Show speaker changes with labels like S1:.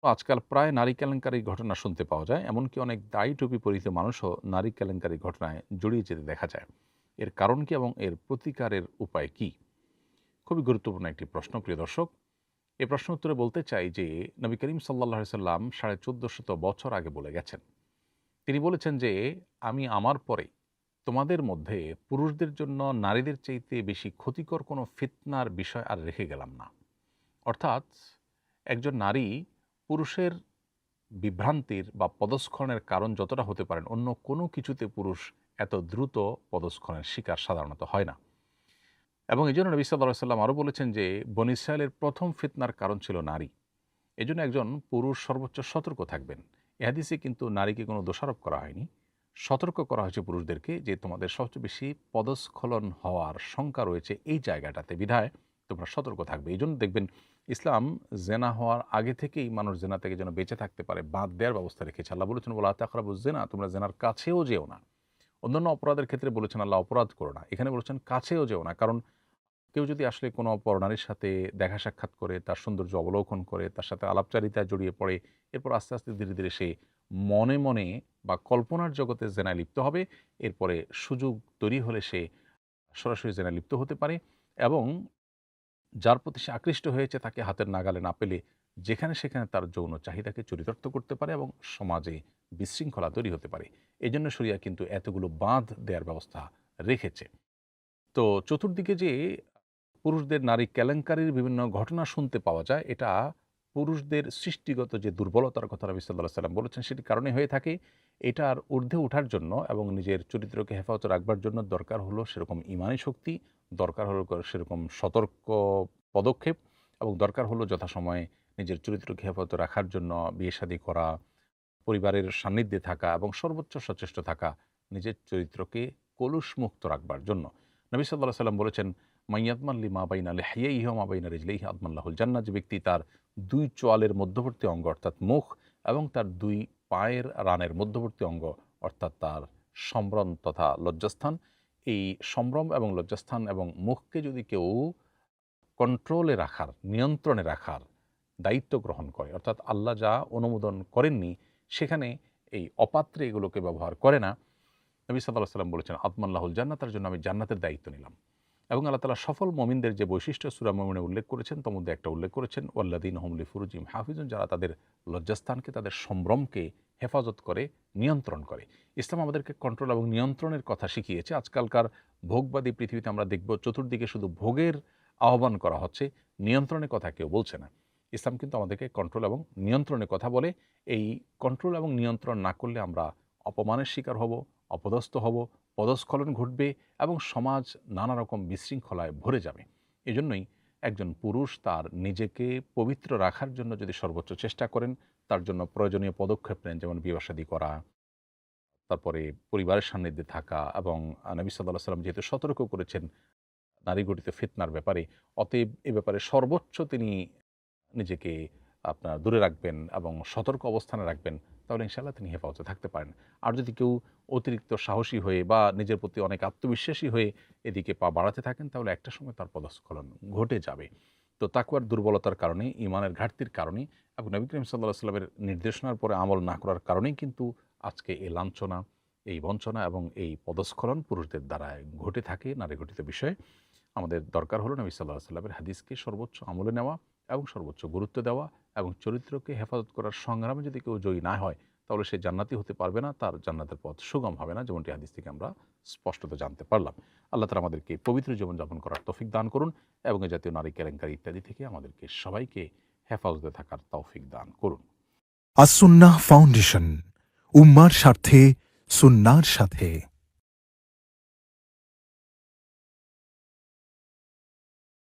S1: আজকাল প্রায় নারী কেলেঙ্কারির ঘটনা শুনতে পাওয়া যায়। এমনকি অনেক দায়ী টুপি পরিহিত মানুষও নারী কেলেঙ্কারির ঘটনায় জড়িয়ে যেতে দেখা যায়। এর কারণ কি এবং এর প্রতিকারের উপায় কি? খুবই গুরুত্বপূর্ণ একটি প্রশ্ন, প্রিয় দর্শক। এ প্রশ্ন উত্তরে বলতে চাই যে নবী করিম সাল্লাল্লাহু আলাইহি সাল্লাম ১৪৫০ বছর আগে বলে গেছেন। তিনি বলেছেন যে, "আমি আমার পরে তোমাদের মধ্যে পুরুষদের জন্য নারীদের চাইতে বেশি ক্ষতিকর কোনো ফিতনার বিষয় আর রেখে গেলাম না।" অর্থাৎ একজন নারী পুরুষের বিভ্রান্তির বা পদস্খলনের কারণ যতটা হতে পারেন, অন্য কোনো কিছুতে পুরুষ এত দ্রুত পদস্খলনের শিকার সাধারণত হয় না। এবং এজন্য নবী সাল্লাল্লাহু আলাইহি ওয়াসাল্লাম আরও বলেছেন যে, বনী ইসরাইলের প্রথম ফিতনার কারণ ছিল নারী। এজন্য একজন পুরুষ সর্বোচ্চ সতর্ক থাকবেন। এ হাদিসে কিন্তু নারীকে কোনো দোষারোপ করা হয়নি। সতর্ক করা হয়েছে পুরুষদেরকে যে, তোমাদের সবচেয়ে বেশি পদস্খলন হওয়ার শঙ্কা রয়েছে এই জায়গাটাতে, বিধায় তোমরা সতর্ক থাকবে। এইজন্য দেখবেন ইসলাম জেনা হওয়ার আগে থেকেই মানুষ জেনা থেকে যেন বেঁচে থাকতে পারে বাদ দেওয়ার ব্যবস্থা রেখেছে। আল্লাহ বলেছেন, ওয়ালা তাকরাবুজ জিনা, তোমরা জেনার কাছেও যেও না। অন্যান্য অপরাধের ক্ষেত্রে বলেছেন আল্লাহ অপরাধ করো না। এখানে বলেছেন কাছেও যেও না। কারণ কেউ যদি আসলে কোনো পরনারীর সাথে দেখা সাক্ষাৎ করে, তার সৌন্দর্য অবলোকন করে, তার সাথে আলাপচারিতায় জড়িয়ে পড়ে, এরপর আস্তে, আস্তে ধীরে, ধীরে সে মনে, মনে বা কল্পনার জগতে জেনায় লিপ্ত হবে। এরপরে সুযোগ তৈরি হলে সে সরাসরি জেনায় লিপ্ত হতে পারে এবং যার প্রতি সে আকৃষ্ট হয়েছে তাকে হাতের নাগালে না পেলে যেখানে সেখানে তার যৌন চাহিদাকে চরিতার্থ করতে পারে এবং সমাজে বিশৃঙ্খলা তৈরি হতে পারে। এজন্য শরিয়া কিন্তু এতগুলো বাঁধ দেয়ার ব্যবস্থা রেখেছে। তো চতুর্দিকে যে পুরুষদের নারী কেলেঙ্কারির বিভিন্ন ঘটনা শুনতে পাওয়া যায়, এটা পুরুষদের সৃষ্টিগত যে দুর্বলতার কথা নবী সাল্লাল্লাহু আলাইহি সাল্লাম বলেছেন সেটির কারণে হয়ে থাকে। এটার ঊর্ধ্বে ওঠার জন্য এবং নিজের চরিত্রকে হেফাজত রাখবার জন্য দরকার হলো সেরকম ঈমানি শক্তি, দরকার হলো সেরকম সতর্ক পদক্ষেপ এবং দরকার হলো যথাসময়ে নিজের চরিত্রকে হেফাজত রাখার জন্য বিয়ে-শাদী করা, পরিবারের সান্নিধ্যে থাকা এবং সর্বোচ্চ সচেষ্ট থাকা নিজের চরিত্রকে কলুষমুক্ত রাখবার জন্য। নবী সাল্লাল্লাহু আলাইহি সাল্লাম বলেছেন, মাইয়াতমান লিমা বাইনা লিহইয়াইহি ওয়া মা বাইনা রিজলাইহি আদমাল্লাহুল জান্নাহ, যে ব্যক্তি তার ২ চোয়ালের মধ্যবর্তী অঙ্গ অর্থাৎ মুখ এবং তার ২ পায়ের রানের মধ্যবর্তী অঙ্গ অর্থাৎ তার সম্ভ্রম তথা লজ্জাস্থান, এই সম্ভ্রম এবং লজ্জাস্থান এবং মুখকে যদি কেউ কন্ট্রোলে রাখার, নিয়ন্ত্রণে রাখার দায়িত্ব গ্রহণ করে, অর্থাৎ আল্লাহ যা অনুমোদন করেননি সেখানে এই অপাত্রে এগুলোকে ব্যবহার করে না, নবী সাল্লাল্লাহু আলাইহি ওয়াসাল্লাম বলেছেন, আদমাল্লাহুল জান্নাহ, তার জন্য আমি জান্নাতের দায়িত্ব নিলাম। এবং আল্লাহ তাআলা সফল মুমিনদের যে বৈশিষ্ট্য সূরা মুমিনে উল্লেখ করেছেন তার মধ্যে একটা উল্লেখ করেছেন, ওয়াল্লাযীনা হুম লিফুরুজিহিম হাফিজুন, যারা তাদের লজ্জাস্থানকে, তাদের সম্ভ্রমকে হেফাজত করে, নিয়ন্ত্রণ করে। ইসলাম আমাদেরকে কন্ট্রোল এবং নিয়ন্ত্রণের কথা শিখিয়েছে। আজকালকার ভোগবাদী পৃথিবীতে আমরা দেখব চতুর্দিকে শুধু ভোগের আহ্বান করা হচ্ছে, নিয়ন্ত্রণের কথা কেউ বলছে না। ইসলাম কিন্তু আমাদেরকে কন্ট্রোল এবং নিয়ন্ত্রণের কথা বলে। এই কন্ট্রোল এবং নিয়ন্ত্রণ না করলে আমরা অপমানের শিকার হব, অপদস্থ হব, পদস্খলন ঘটবে এবং সমাজ নানা রকম বিশৃঙ্খলায় ভরে যাবে। এজন্যই একজন পুরুষ তার নিজেকে পবিত্র রাখার জন্য যদি সর্বোচ্চ চেষ্টা করেন, তার জন্য প্রয়োজনীয় পদক্ষেপ নেন, যেমন বিয়ে-শাদী করা, তারপরে পরিবারের সান্নিধ্যে থাকা এবং নবী সাল্লাল্লাহু আলাইহি ওয়াসাল্লাম যেহেতু সতর্ক করেছেন নারী ঘটিত ফিতনার ব্যাপারে, অতএব এ ব্যাপারে সর্বোচ্চ তিনি নিজেকে আপনার দূরে রাখবেন এবং সতর্ক অবস্থানে রাখবেন, তাহলে ইনশাআল্লাহ তিনি হেফাজতে থাকতে পারেন। আর যদি কেউ অতিরিক্ত সাহসী হয়ে বা নিজের প্রতি অনেক আত্মবিশ্বাসী হয়ে এদিকে পা বাড়াতে থাকেন, তাহলে একটা সময় তার পদস্খলন ঘটে যাবে। তো তাকওয়ার দুর্বলতার কারণে, ঈমানের ঘাটতির কারণে এবং নবী করিম সাল্লাল্লাহু আলাইহি ওয়াসাল্লামের নির্দেশনার পরে আমল না করার কারণেই কিন্তু আজকে এই লাঞ্ছনা, এই বঞ্চনা এবং এই পদস্খলন পুরুষদের দ্বারা ঘটে থাকে নারী ঘটিত বিষয়ে। আমাদের দরকার হলো নবী সাল্লাল্লাহু আলাইহি ওয়াসাল্লামের হাদিসকে সর্বোচ্চ আমলে নেওয়া এবং সর্বোচ্চ গুরুত্ব দেওয়া এবং চরিত্রকে হেফাজত করার সংগ্রামে যদি কেউ জয়ী না হয়, তাহলে সে জান্নাতি হতে পারবে না, তার জান্নাতের পথ সুগম হবে না, যেমনটি হাদিস থেকে আমরা স্পষ্টত জানতে পারলাম। আল্লাহ তাআলা আমাদেরকে পবিত্র জীবনযাপন করার তৌফিক দান করুন এবং এ জাতীয় নারী কেলেঙ্কারি ইত্যাদি থেকে আমাদেরকে সবাইকে হেফাজতে থাকার তৌফিক দান করুন।
S2: আসুন্নাহ ফাউন্ডেশন, উম্মার স্বার্থে, সুন্নাহর সাথে।